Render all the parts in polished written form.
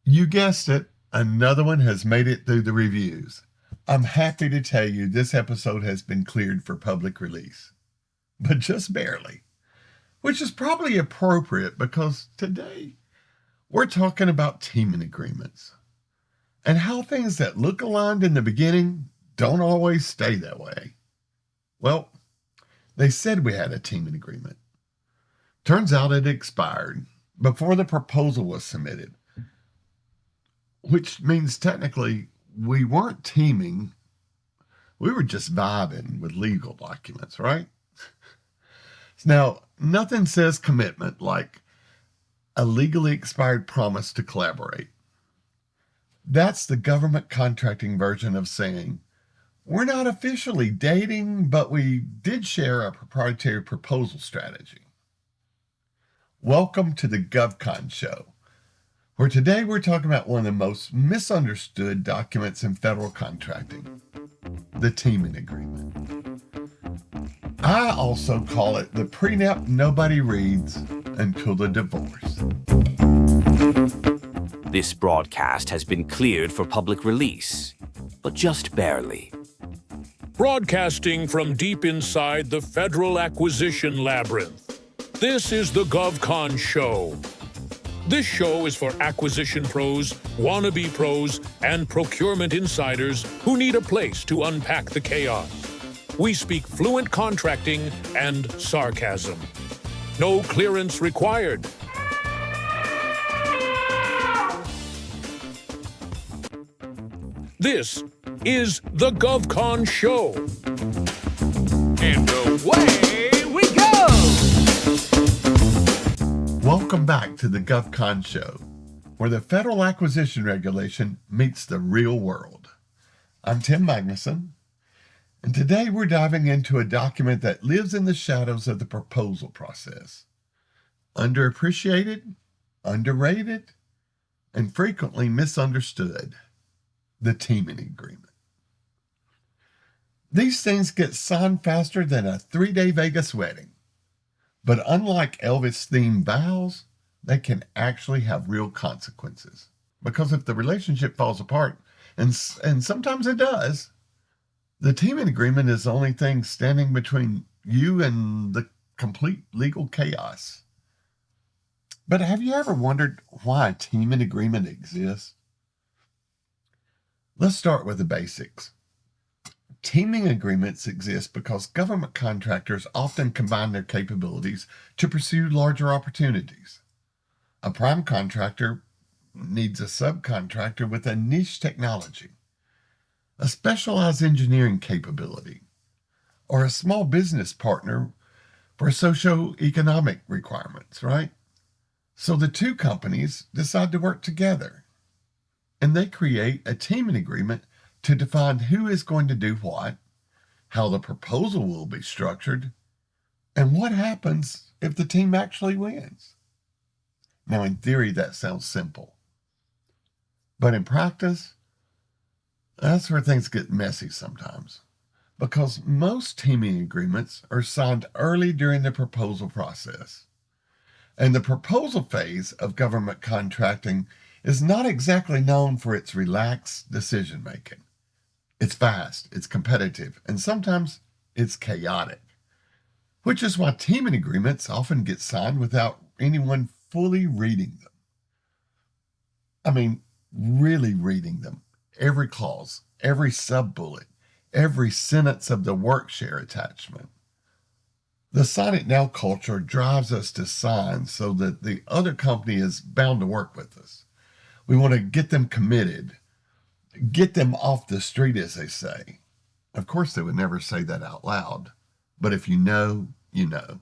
You guessed it, another one has made it through the reviews. I'm happy to tell you this episode has been cleared for public release, but just barely, which is probably appropriate because today we're talking about teaming agreements and how things that look aligned in the beginning don't always stay that way. Well, they said we had a teaming agreement. Turns out it expired before the proposal was submitted, which means technically we weren't teaming, we were just vibing with legal documents, right? Now, nothing says commitment like a legally expired promise to collaborate. That's the government contracting version of saying, we're not officially dating, but we did share a proprietary proposal strategy. Welcome to the GovCon show, where today we're talking about one of the most misunderstood documents in federal contracting, the teaming agreement. I also call it the prenup nobody reads until the divorce. This broadcast has been cleared for public release, but just barely. Broadcasting from deep inside the Federal Acquisition Labyrinth, this is the GovCon Show. This show is for acquisition pros, wannabe pros, and procurement insiders who need a place to unpack the chaos. We speak fluent contracting and sarcasm. No clearance required. This is the GovCon Show. And away we go! Welcome back to the GovCon show, where the federal acquisition regulation meets the real world. I'm Tim Magnuson, and today we're diving into a document that lives in the shadows of the proposal process. Underappreciated, underrated, and frequently misunderstood. The teaming agreement. These things get signed faster than a 3-day Vegas wedding. But unlike Elvis-themed vows, they can actually have real consequences. Because if the relationship falls apart, and sometimes it does, the teaming agreement is the only thing standing between you and the complete legal chaos. But have you ever wondered why a teaming agreement exists? Let's start with the basics. Teaming agreements exist because government contractors often combine their capabilities to pursue larger opportunities. A prime contractor needs a subcontractor with a niche technology, a specialized engineering capability, or a small business partner for socio-economic requirements, right? So the two companies decide to work together, and they create a teaming agreement to define who is going to do what, how the proposal will be structured, and what happens if the team actually wins. Now, in theory, that sounds simple. But in practice, that's where things get messy sometimes, because most teaming agreements are signed early during the proposal process. And the proposal phase of government contracting is not exactly known for its relaxed decision-making. It's fast, it's competitive, and sometimes it's chaotic, which is why teaming agreements often get signed without anyone fully reading them. I mean, really reading them. Every clause, every sub-bullet, every sentence of the workshare attachment. The sign it now culture drives us to sign so that the other company is bound to work with us. We want to get them committed, get them off the street, as they say. Of course, they would never say that out loud, but if you know, you know.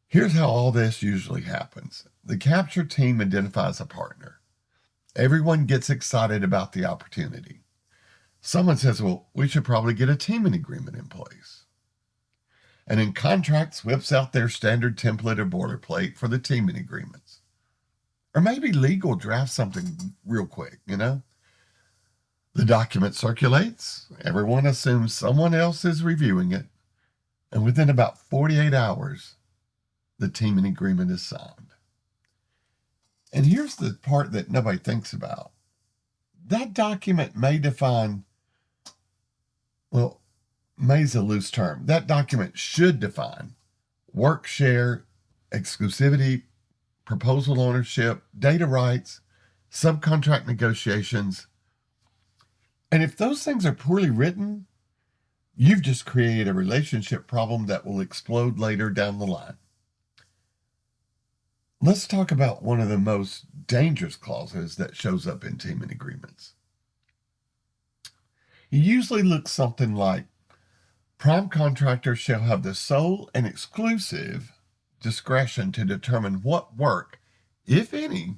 Here's how all this usually happens. The capture team identifies a partner. Everyone gets excited about the opportunity. Someone says, well, we should probably get a teaming agreement in place. And in contracts whips out their standard template or boilerplate for the teaming agreements. Or maybe legal drafts something real quick, you know? The document circulates, everyone assumes someone else is reviewing it, and within about 48 hours, the teaming agreement is signed. And here's the part that nobody thinks about. That document may define, well, may's a loose term. That document should define workshare, exclusivity, proposal ownership, data rights, subcontract negotiations. And if those things are poorly written, you've just created a relationship problem that will explode later down the line. Let's talk about one of the most dangerous clauses that shows up in teaming agreements. It usually looks something like, prime contractors shall have the sole and exclusive discretion to determine what work, if any,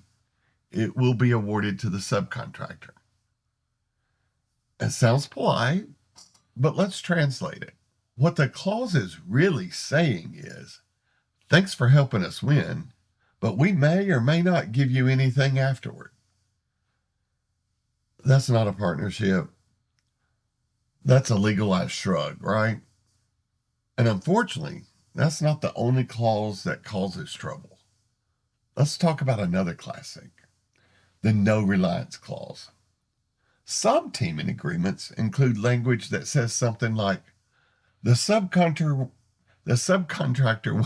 it will be awarded to the subcontractor. It sounds polite, but let's translate it. What the clause is really saying is, thanks for helping us win, but we may or may not give you anything afterward. That's not a partnership. That's a legalized shrug, right? And unfortunately, that's not the only clause that causes trouble. Let's talk about another classic, the no reliance clause. Some teaming agreements include language that says something like, the subcontractor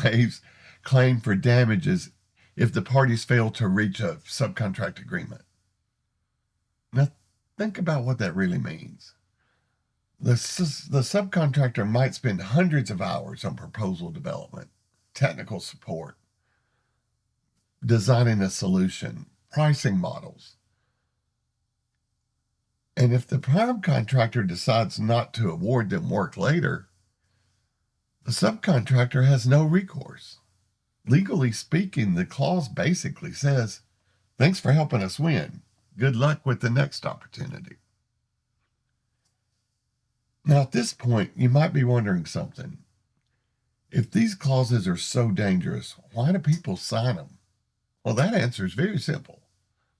waives claim for damages if the parties fail to reach a subcontract agreement. Now, think about what that really means. The subcontractor might spend hundreds of hours on proposal development, technical support, designing a solution, pricing models. And if the prime contractor decides not to award them work later, the subcontractor has no recourse. Legally speaking, the clause basically says, thanks for helping us win. Good luck with the next opportunity. Now, at this point, you might be wondering something. If these clauses are so dangerous, why do people sign them? Well, that answer is very simple.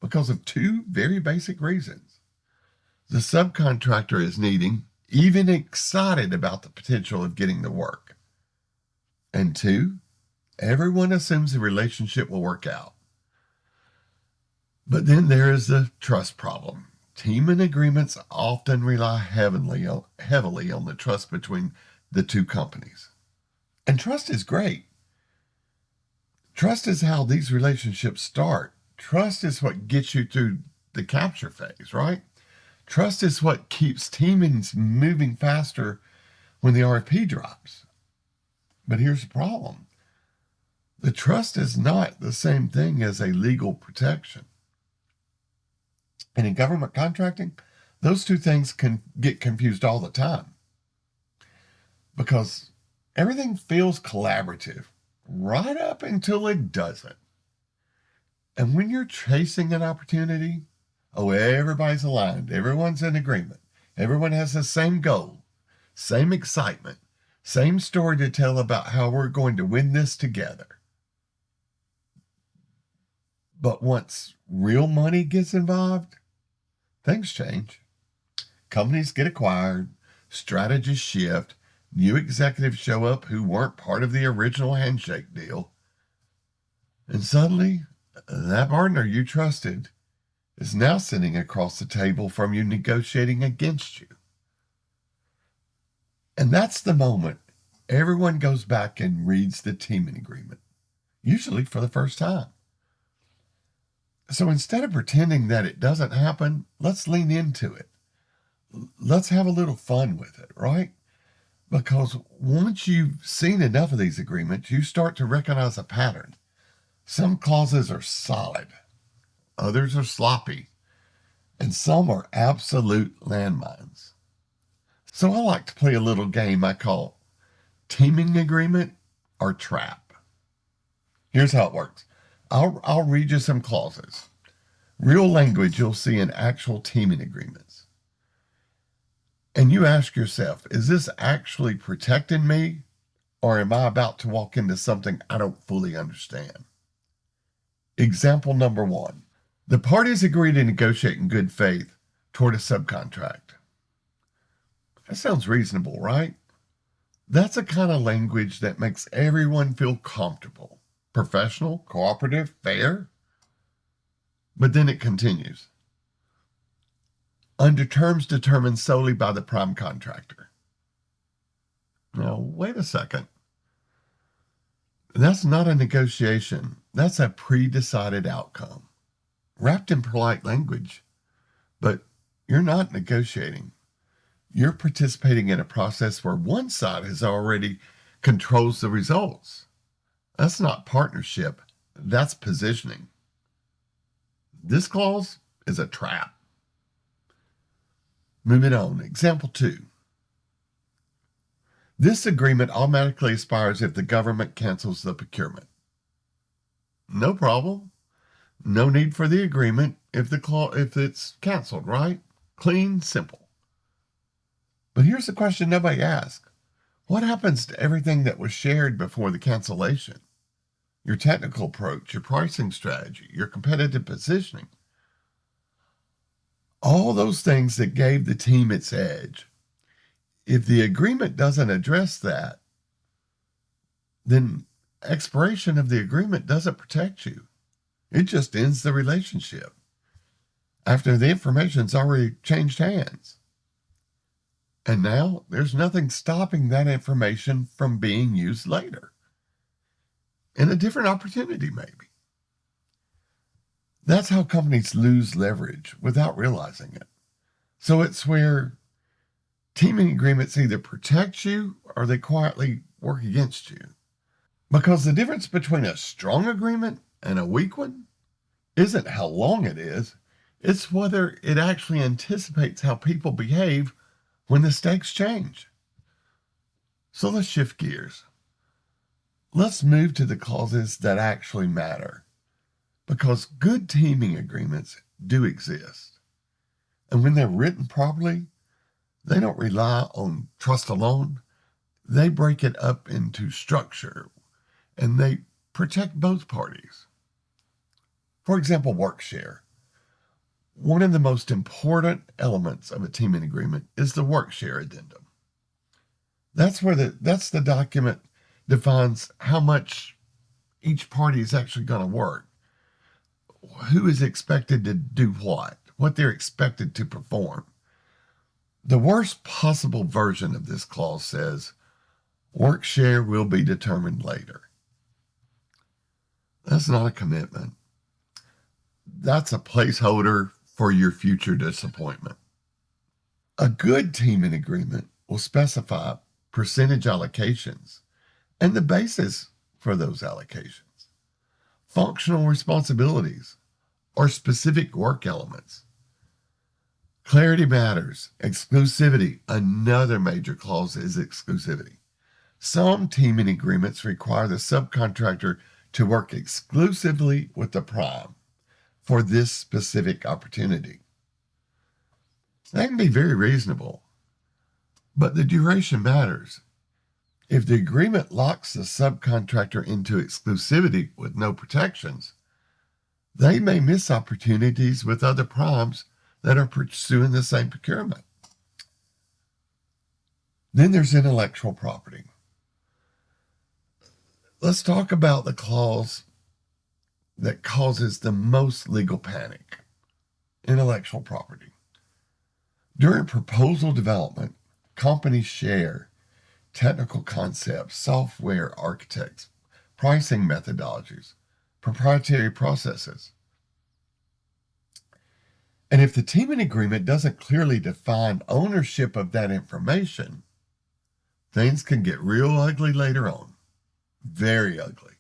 Because of two very basic reasons. The subcontractor is needing, even excited about the potential of getting the work. And two, everyone assumes the relationship will work out. But then there is the trust problem. Teaming agreements often rely heavily on the trust between the two companies. And trust is great. Trust is how these relationships start. Trust is what gets you through the capture phase, right? Trust is what keeps teaming moving faster when the RFP drops. But here's the problem. The trust is not the same thing as a legal protection. And in government contracting, those two things can get confused all the time because everything feels collaborative right up until it doesn't. And when you're chasing an opportunity, everybody's aligned. Everyone's in agreement. Everyone has the same goal, same excitement, same story to tell about how we're going to win this together. But once real money gets involved, things change. Companies get acquired, strategies shift, new executives show up who weren't part of the original handshake deal. And suddenly, that partner you trusted is now sitting across the table from you negotiating against you. And that's the moment everyone goes back and reads the teaming agreement, usually for the first time. So instead of pretending that it doesn't happen, let's lean into it. Let's have a little fun with it, right? Because once you've seen enough of these agreements, you start to recognize a pattern. Some clauses are solid, others are sloppy, and some are absolute landmines. So I like to play a little game I call teaming agreement or trap. Here's how it works. I'll read you some clauses. Real language you'll see in actual teaming agreements. And you ask yourself, is this actually protecting me, or am I about to walk into something I don't fully understand? Example number 1. The parties agree to negotiate in good faith toward a subcontract. That sounds reasonable, right? That's the kind of language that makes everyone feel comfortable. Professional, cooperative, fair. But then it continues. Under terms determined solely by the prime contractor. Now, wait a second. That's not a negotiation. That's a pre-decided outcome, wrapped in polite language. But you're not negotiating. You're participating in a process where one side has already controls the results. That's not partnership. That's positioning. This clause is a trap. Moving on. Example 2. This agreement automatically expires if the government cancels the procurement. No problem. No need for the agreement if it's canceled, right? Clean, simple. But here's the question nobody asks. What happens to everything that was shared before the cancellation? Your technical approach, your pricing strategy, your competitive positioning. All those things that gave the team its edge. If the agreement doesn't address that, then expiration of the agreement doesn't protect you. It just ends the relationship after the information's already changed hands. And now there's nothing stopping that information from being used later in a different opportunity, maybe. That's how companies lose leverage without realizing it. So it's where teaming agreements either protect you or they quietly work against you. Because the difference between a strong agreement and a weak one isn't how long it is, it's whether it actually anticipates how people behave when the stakes change. So let's shift gears. Let's move to the clauses that actually matter, because good teaming agreements do exist. And when they're written properly, they don't rely on trust alone. They break it up into structure, and they protect both parties. For example, workshare. One of the most important elements of a teaming agreement is the workshare addendum. That's the document defines how much each party is actually going to work, who is expected to do what they're expected to perform. The worst possible version of this clause says, workshare will be determined later. That's not a commitment. That's a placeholder for your future disappointment. A good teaming agreement will specify percentage allocations and the basis for those allocations, functional responsibilities, or specific work elements. Clarity matters. Exclusivity. Another major clause is exclusivity. Some teaming agreements require the subcontractor to work exclusively with the prime for this specific opportunity. That can be very reasonable, but the duration matters. If the agreement locks the subcontractor into exclusivity with no protections, they may miss opportunities with other primes that are pursuing the same procurement. Then there's intellectual property. Let's talk about the clause that causes the most legal panic: intellectual property. During proposal development, companies share technical concepts, software architects, pricing methodologies, proprietary processes. And if the teaming agreement doesn't clearly define ownership of that information, things can get real ugly later on. Very ugly.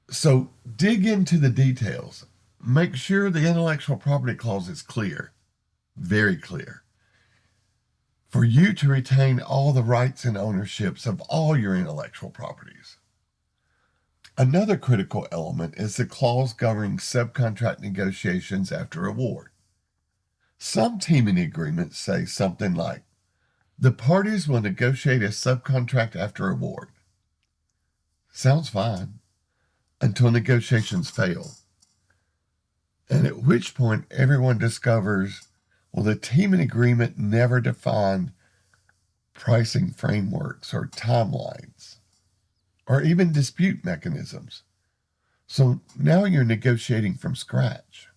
So dig into the details. Make sure the intellectual property clause is clear, very clear, for you to retain all the rights and ownerships of all your intellectual properties. Another critical element is the clause governing subcontract negotiations after award. Some teaming agreements say something like, the parties will negotiate a subcontract after award. Sounds fine, until negotiations fail. And at which point everyone discovers, well, the teaming agreement never defined pricing frameworks or timelines, or even dispute mechanisms. So now you're negotiating from scratch.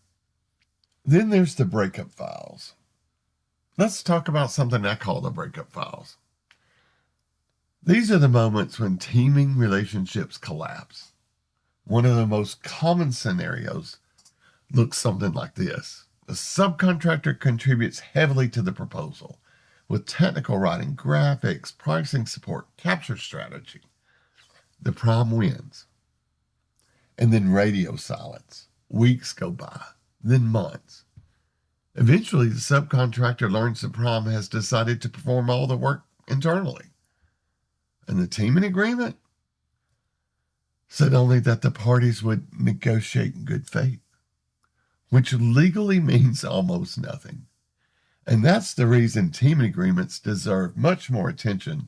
Then there's the breakup files. Let's talk about something I call the breakup files. These are the moments when teaming relationships collapse. One of the most common scenarios looks something like this. The subcontractor contributes heavily to the proposal with technical writing, graphics, pricing support, capture strategy. The prime wins. And then radio silence. Weeks go by, then months. Eventually, the subcontractor learns the prime has decided to perform all the work internally. And the teaming agreement said only that the parties would negotiate in good faith, which legally means almost nothing. And that's the reason teaming agreements deserve much more attention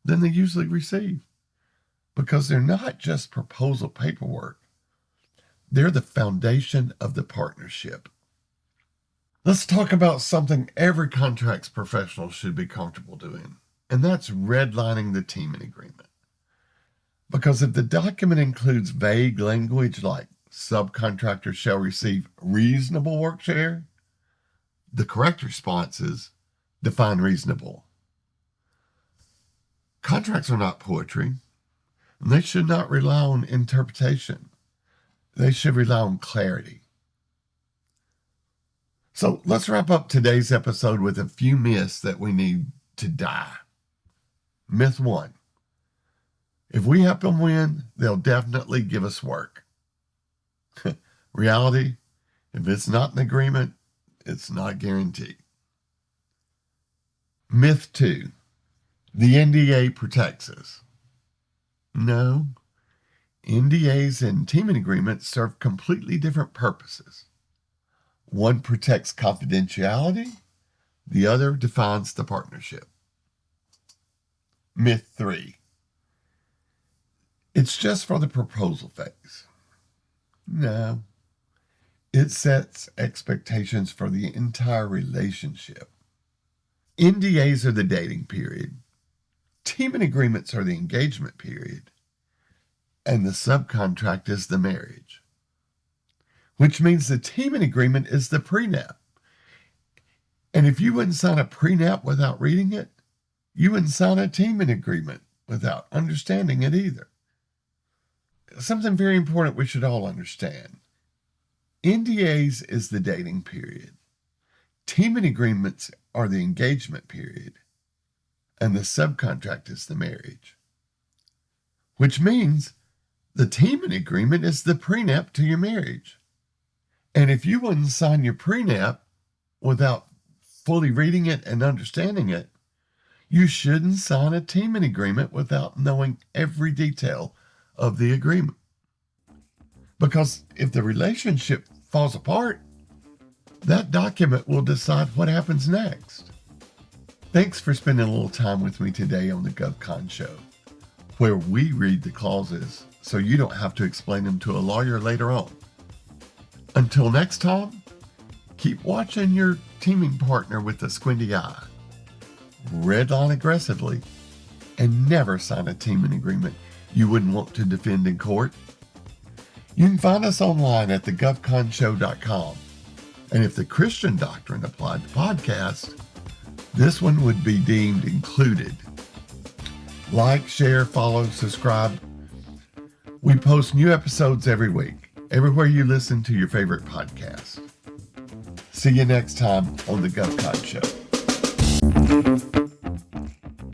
than they usually receive, because they're not just proposal paperwork. They're the foundation of the partnership. Let's talk about something every contracts professional should be comfortable doing, and that's redlining the teaming agreement. Because if the document includes vague language like subcontractors shall receive reasonable work share, the correct response is define reasonable. Contracts are not poetry, and they should not rely on interpretation. They should rely on clarity. So let's wrap up today's episode with a few myths that we need to die. Myth 1. If we help them win, they'll definitely give us work. Reality, if it's not an agreement, it's not guaranteed. Myth 2. The NDA protects us. No. NDAs and teaming agreements serve completely different purposes. One protects confidentiality, the other defines the partnership. Myth 3. It's just for the proposal phase. No. It sets expectations for the entire relationship. NDAs are the dating period. Teaming agreements are the engagement period. And the subcontract is the marriage. Which means the teaming agreement is the prenup. And if you wouldn't sign a prenup without reading it, you wouldn't sign a teaming agreement without understanding it either. Something very important we should all understand. NDAs is the dating period. Teaming agreements are the engagement period. And the subcontract is the marriage. Which means the teaming agreement is the prenup to your marriage. And if you wouldn't sign your prenup without fully reading it and understanding it, you shouldn't sign a teaming agreement without knowing every detail of the agreement. Because if the relationship falls apart, that document will decide what happens next. Thanks for spending a little time with me today on the GovCon show, where we read the clauses so you don't have to explain them to a lawyer later on. Until next time, keep watching your teaming partner with a squinty eye. Redline aggressively, and never sign a teaming agreement you wouldn't want to defend in court. You can find us online at thegovconshow.com. And if the Christian doctrine applied to podcast, this one would be deemed included. Like, share, follow, subscribe. We post new episodes every week, everywhere you listen to your favorite podcast. See you next time on the GovCon Show.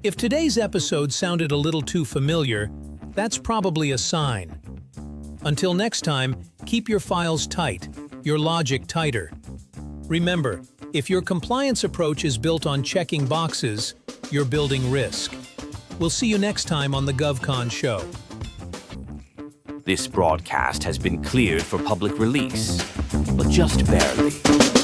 If today's episode sounded a little too familiar, that's probably a sign. Until next time, keep your files tight, your logic tighter. Remember, if your compliance approach is built on checking boxes, you're building risk. We'll see you next time on the GovCon Show. This broadcast has been cleared for public release, but just barely.